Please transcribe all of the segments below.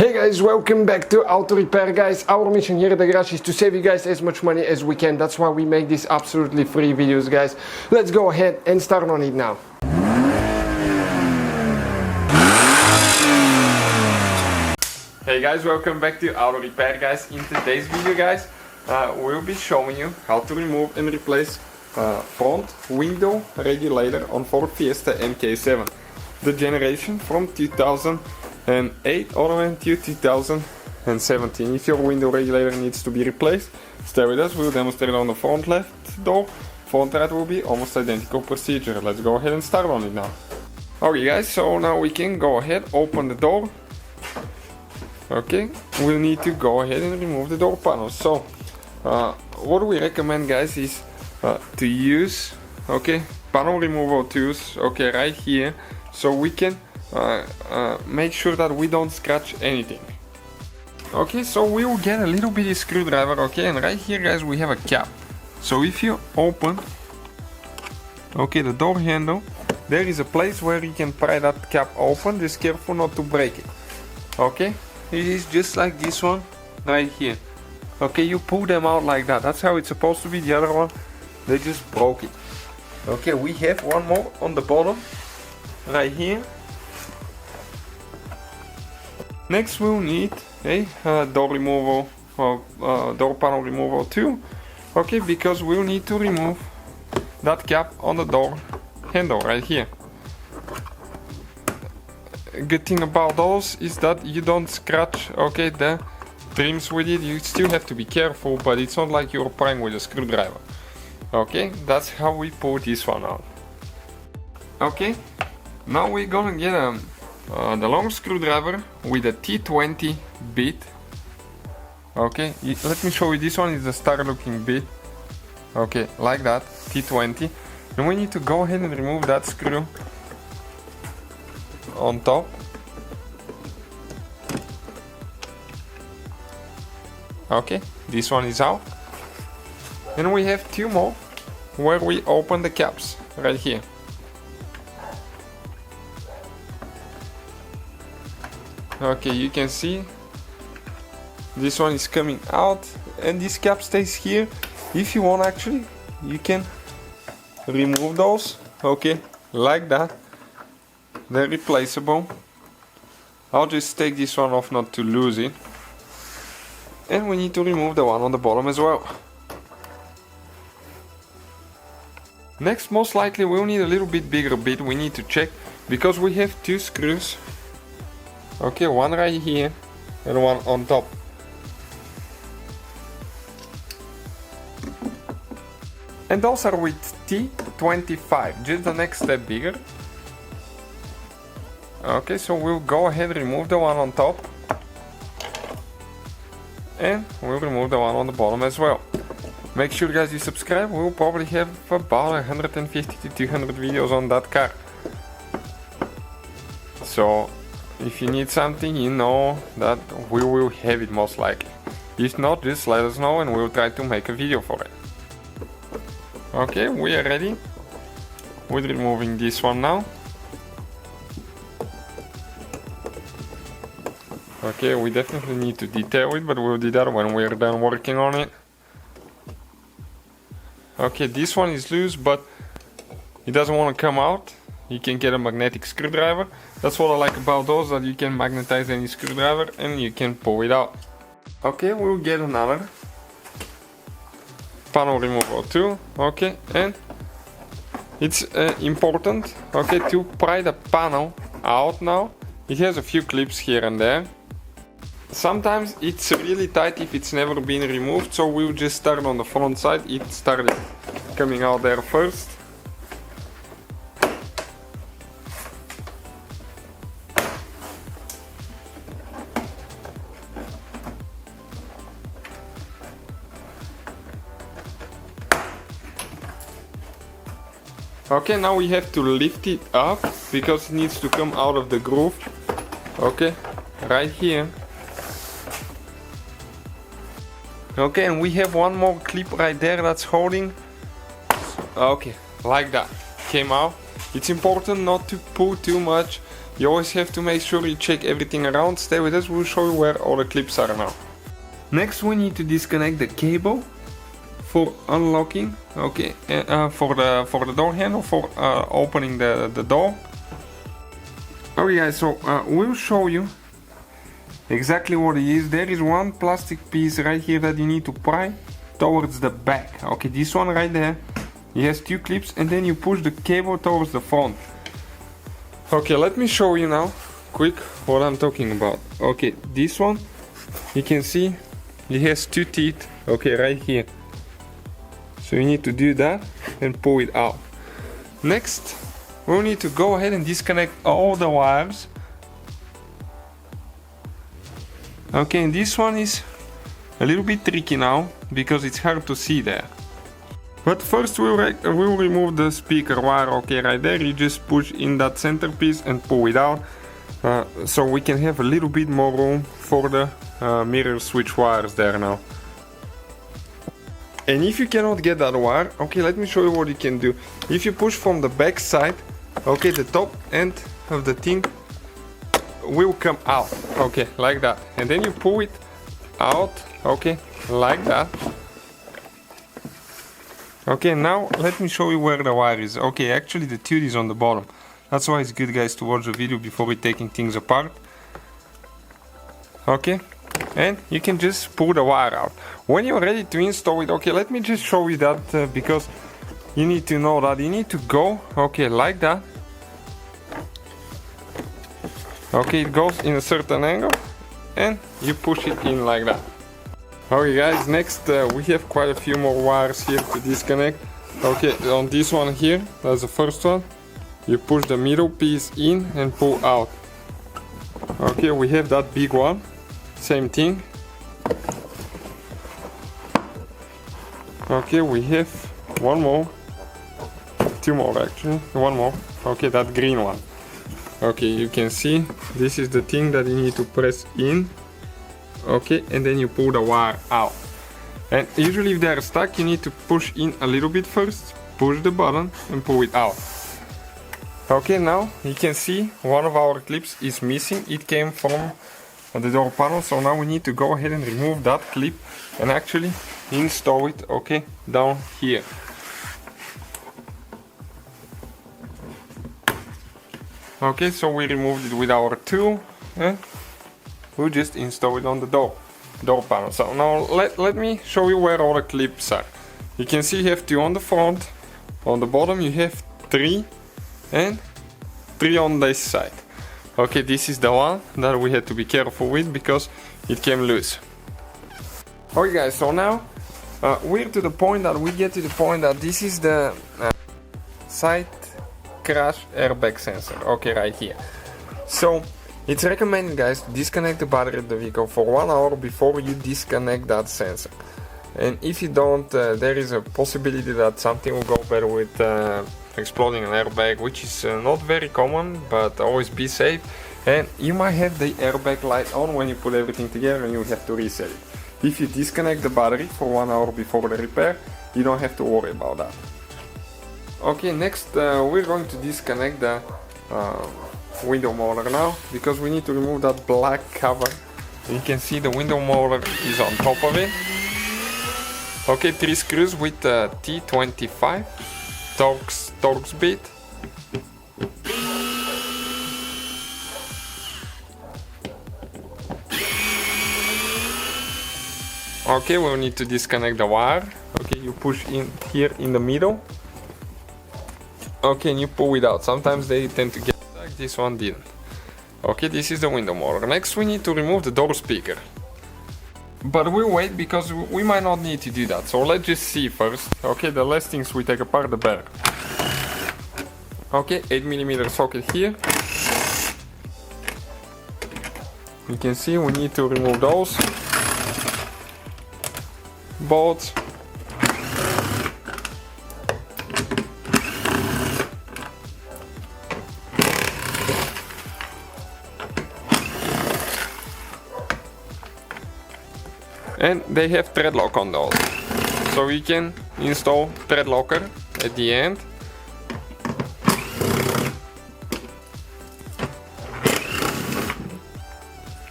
Hey guys, welcome back to Auto Repair guys. Our mission here at the garage is to save you guys as much money as we can. That's why we make these absolutely free videos guys. Let's go ahead and start on it now. Hey guys, welcome back to Auto Repair guys. In today's video guys, we'll be showing you how to remove and replace front window regulator on Ford Fiesta Mk7. The generation from 2008 all the way until 2017. If your window regulator needs to be replaced, stay with us. We'll demonstrate on the front left door. Front right will be almost identical procedure. Let's go ahead and start on it now. Okay guys, so now we can go ahead, open the door. Okay, we'll need to go ahead and remove the door panel. So what we recommend guys is to use panel removal tools right here, so we can make sure that we don't scratch anything. Okay, so we will get a little bitty screwdriver, and right here guys we have a cap. So if you open the door handle, there is a place where you can pry that cap open. Just careful not to break it. Okay, it is just like this one right here. Okay, you pull them out like that. That's how it's supposed to be. The other one, they just broke it. Okay, we have one more on the bottom right here. Next we'll need a door removal or door panel removal too. Okay, because we'll need to remove that cap on the door handle right here. Good thing about those is that you don't scratch the trims with it. You still have to be careful, but it's not like you're prying with a screwdriver. Okay, that's how we pull this one out. Okay, now we're gonna get the long screwdriver with a T20 bit. Okay, let me show you. This one is a star looking bit. Okay, like that, T20. And we need to go ahead and remove that screw on top. Okay, this one is out. And we have two more where we open the caps right here. Okay, you can see this one is coming out and this cap stays here. If you want, actually you can remove those, like that. They're replaceable. I'll just take this one off not to lose it. And we need to remove the one on the bottom as well. Next, most likely we'll need a little bit bigger bit. We need to check because we have two screws. Okay, one right here and one on top. And those are with T25, just the next step bigger. Okay, so we'll go ahead and remove the one on top. And we'll remove the one on the bottom as well. Make sure guys you subscribe. We'll probably have about 150 to 200 videos on that car. So if you need something, you know that we will have it most likely. If not, just let us know and we'll try to make a video for it. Okay, we are ready with removing this one now. Okay, we definitely need to detail it, but we'll do that when we're done working on it. Okay, this one is loose, but it doesn't want to come out. You can get a magnetic screwdriver. That's what I like about those, that you can magnetize any screwdriver and you can pull it out. Okay, we'll get another panel removal tool. Okay, and it's important to pry the panel out now. It has a few clips here and there. Sometimes it's really tight if it's never been removed, so we'll just start on the front side. It started coming out there first. Okay, now we have to lift it up because it needs to come out of the groove. Okay, right here. Okay, and we have one more clip right there that's holding. Okay, like that. Came out. It's important not to pull too much you always have to make sure you check everything around. Stay with us, we'll show you where all the clips are now. Next we need to disconnect the cable for unlocking, okay, for the door handle, for opening the door. Okay guys, so we'll show you exactly what it is. There is one plastic piece right here that you need to pry towards the back. Okay, this one right there, it has two clips, and then you push the cable towards the front. Okay, let me show you now quick what I'm talking about. Okay, this one, you can see it has two teeth, okay, right here. So you need to do that and pull it out. Next, we'll need to go ahead and disconnect all the wires. Okay, and this one is a little bit tricky now because it's hard to see there. But first we'll remove the speaker wire, okay, right there. You just push in that center piece and pull it out, so we can have a little bit more room for the mirror switch wires there now. And if you cannot get that wire, okay, let me show you what you can do. If you push from the back side, okay, the top end of the thing will come out, okay, like that. And then you pull it out, okay, like that. Okay, now let me show you where the wire is. Okay, actually the tooth is on the bottom. That's why it's good, guys, to watch the video before we're taking things apart. Okay, and you can just pull the wire out. When you're ready to install it, okay, let me just show you that because you need to know that you need to go, okay, like that. Okay, it goes in a certain angle and you push it in like that. Okay guys, next we have quite a few more wires here to disconnect. Okay, on this one here, that's the first one. You push the middle piece in and pull out. Okay, we have that big one, same thing. Okay, we have one more, two more actually, one more. Okay, that green one. Okay, you can see this is the thing that you need to press in. Okay, and then you pull the wire out. And usually if they are stuck, you need to push in a little bit first, push the button and pull it out. Okay, now you can see one of our clips is missing. It came from the door panel, so now we need to go ahead and remove that clip and actually install it, okay, down here. Okay, so we removed it with our tool and we'll just install it on the door panel. So now let me show you where all the clips are. You can see you have two on the front, on the bottom you have three, and three on this side. Okay, this is the one that we had to be careful with because it came loose. Okay guys, so now we're to the point that we get to the point that this is the side crash airbag sensor, okay, right here. So it's recommended, guys, to disconnect the battery of the vehicle for 1 hour before you disconnect that sensor. And if you don't, there is a possibility that something will go bad with exploding an airbag, which is not very common, but always be safe. And you might have the airbag light on when you put everything together and you have to reset it. If you disconnect the battery for 1 hour before the repair, you don't have to worry about that. Okay, next we're going to disconnect the window motor now, because we need to remove that black cover. You can see the window motor is on top of it. Okay, 3 screws with T25 Torx bit. Okay, we'll need to disconnect the wire. Okay, you push in here in the middle. Okay, and you pull it out. Sometimes they tend to get stuck, this one didn't. Okay, this is the window motor. Next we need to remove the door speaker. But we'll wait because we might not need to do that. So let's just see first. Okay, the less things we take apart, the better. Okay, 8mm socket here. You can see we need to remove those bolts. And they have thread lock on those, so we can install thread locker at the end.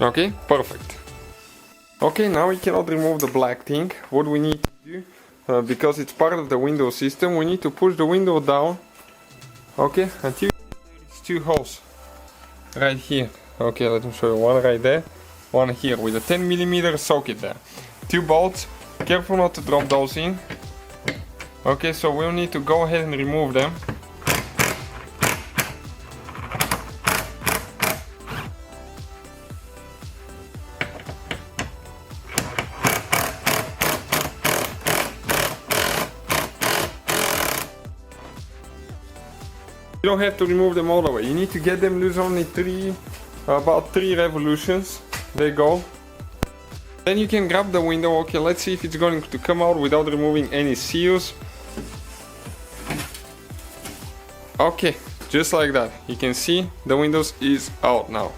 Okay, perfect. Okay, now we cannot remove the black thing. What we need to do, because it's part of the window system, we need to push the window down, okay, until it's 2 holes right here. Okay, let me show you, one right there, one here with a 10mm socket there. 2 bolts, careful not to drop those in. Okay, so we'll need to go ahead and remove them. You don't have to remove them all the way. You need to get them loose only about 3 revolutions. There you go. Then you can grab the window. Okay, let's see if it's going to come out without removing any seals. Okay, just like that. You can see the windows is out now.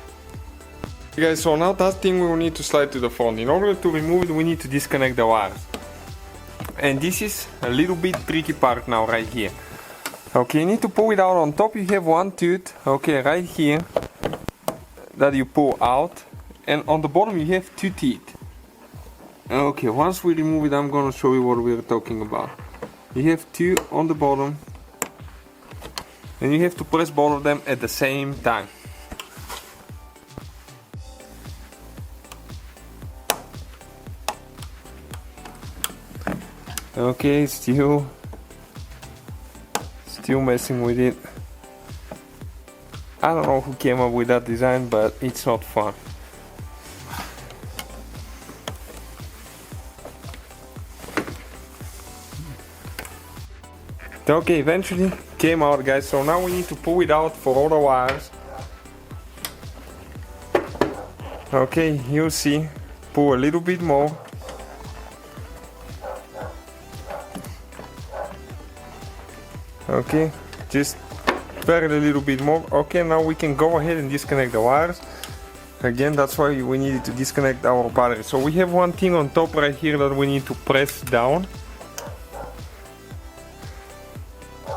Okay, guys, so now that thing we will need to slide to the front. In order to remove it, we need to disconnect the wires. And this is a little bit tricky part now right here. Okay, you need to pull it out. On top you have one tooth, okay, right here, that you pull out, and on the bottom you have 2 teeth. Okay, once we remove it, I'm gonna show you what we're talking about. You have 2 on the bottom, and you have to press both of them at the same time. Okay, still messing with it. I don't know who came up with that design, but it's not fun. Okay, eventually came out, guys, so now we need to pull it out for all the wires. Okay, you'll see, pull a little bit more. Okay, just very little bit more. Okay, now we can go ahead and disconnect the wires. Again, that's why we needed to disconnect our battery. So we have one thing on top right here that we need to press down.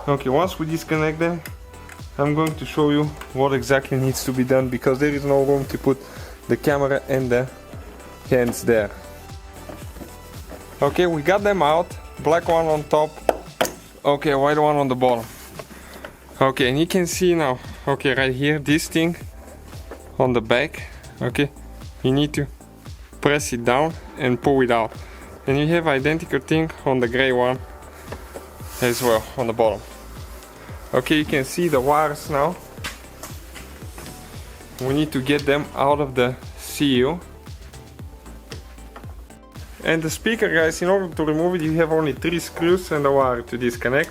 Okay, once we disconnect them, I'm going to show you what exactly needs to be done, because there is no room to put the camera and the hands there. Okay, we got them out. Black one on top. Okay, white one on the bottom. Okay, and you can see now, okay, right here, this thing on the back, okay, you need to press it down and pull it out. And you have identical thing on the gray one as well, on the bottom. Okay, you can see the wires now. We need to get them out of the seal. And the speaker, guys, in order to remove it, you have only 3 screws and a wire to disconnect.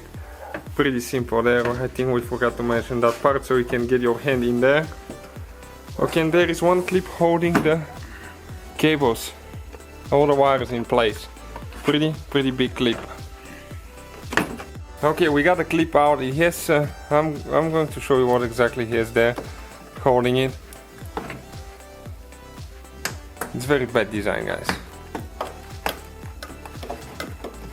Pretty simple there. I think we forgot to mention that part, so you can get your hand in there. Okay, and there is one clip holding the cables, all the wires in place. Pretty big clip. Okay, we got the clip out. It has, I'm going to show you what exactly he has there holding it. It's very bad design, guys.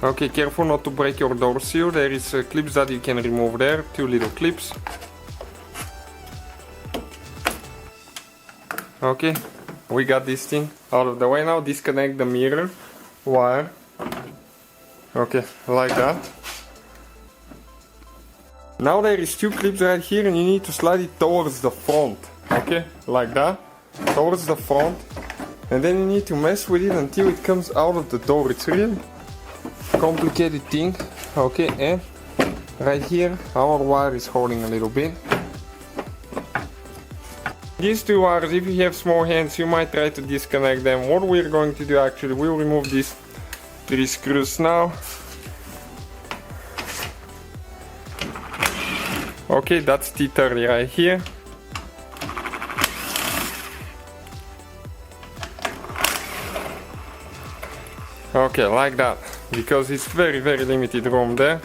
Okay, careful not to break your door seal. There is clips that you can remove there, 2 little clips. Okay, we got this thing out of the way now. Disconnect the mirror wire. Okay, like that. Now there is 2 clips right here, and you need to slide it towards the front. Okay, like that, towards the front. And then you need to mess with it until it comes out of the door. It's really complicated thing. Okay, and right here our wire is holding a little bit. These 2 wires, if you have small hands, you might try to disconnect them. What we're going to do, actually, we'll remove these 3 screws now. Okay, that's T30 right here. Okay, like that, because it's very limited room there.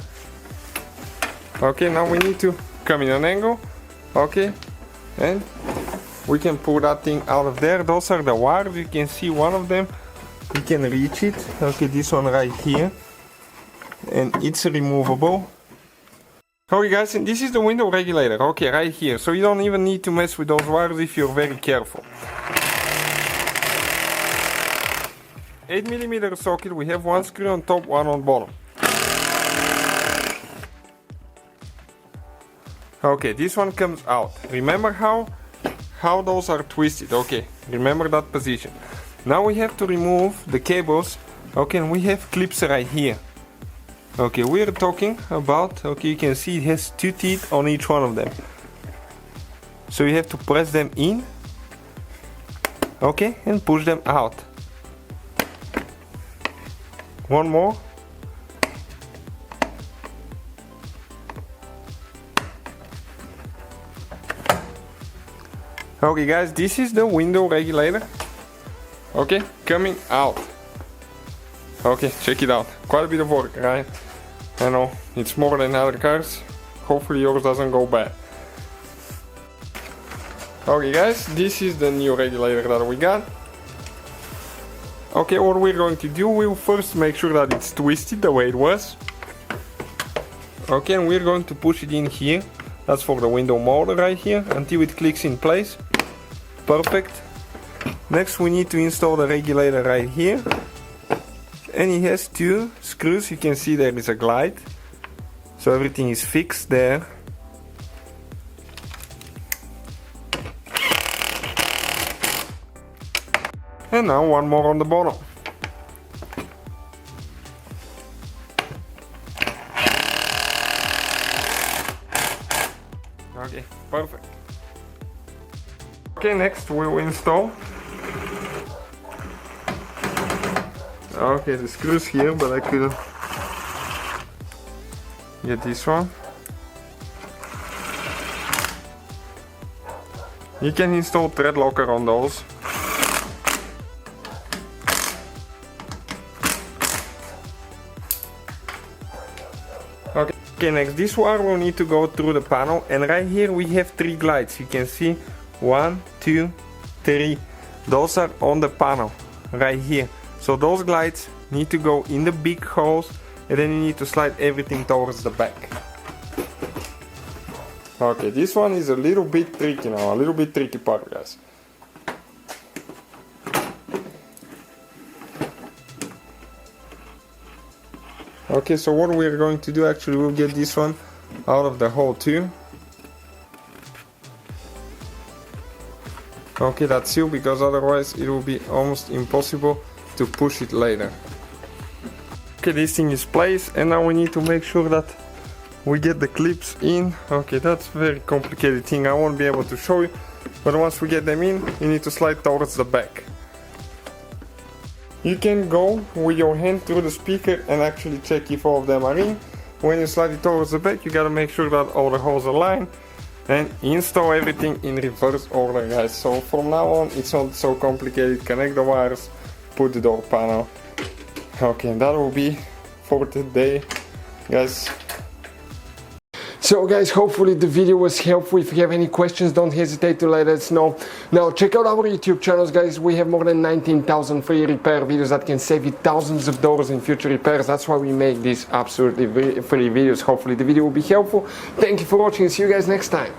Okay, now we need to come in an angle. Okay, and we can pull that thing out of there. Those are the wires. You can see one of them, you can reach it. Okay, this one right here, and it's removable. Okay, guys, and this is the window regulator. Okay, right here, so you don't even need to mess with those wires if you're very careful. 8mm socket, we have one screw on top, one on bottom. Okay, this one comes out. Remember how those are twisted. Okay, remember that position. Now we have to remove the cables. Okay, and we have clips right here. Okay, we're talking about, okay, you can see it has 2 teeth on each one of them. So you have to press them in, okay, and push them out. One more. Okay guys, this is the window regulator. Okay, coming out. Okay, check it out. Quite a bit of work, right? I know, it's more than other cars. Hopefully yours doesn't go bad. Okay guys, this is the new regulator that we got. Okay, what we're going to do, we'll first make sure that it's twisted the way it was. Okay, and we're going to push it in here. That's for the window motor right here, until it clicks in place. Perfect. Next we need to install the regulator right here. And it has 2 screws. You can see there is a glide. So everything is fixed there. And now one more on the bottom. Okay, perfect. Okay, next we will install. Okay, the screws here, but I couldn't get this one. You can install thread locker on those. Okay, next this wire will need to go through the panel, and right here we have 3 glides. You can see 1, 2, 3. Those are on the panel right here. So those glides need to go in the big holes, and then you need to slide everything towards the back. Okay, this one is a little bit tricky now, a little bit tricky part, guys. Okay, so what we're going to do, actually we'll get this one out of the hole too. Okay, that's sealed, because otherwise it will be almost impossible to push it later. Okay, this thing is placed, and now we need to make sure that we get the clips in. Okay, that's a very complicated thing, I won't be able to show you, but once we get them in, you need to slide towards the back. You can go with your hand through the speaker and actually check if all of them are in. When you slide it towards the back, you gotta make sure that all the holes align, and install everything in reverse order, guys. So from now on it's not so complicated. Connect the wires, put the door panel. Okay, that will be for today, guys. So guys, hopefully the video was helpful. If you have any questions, don't hesitate to let us know. Now check out our YouTube channels, guys. We have more than 19,000 free repair videos that can save you thousands of dollars in future repairs. That's why we make these absolutely free videos. Hopefully the video will be helpful. Thank you for watching. See you guys next time.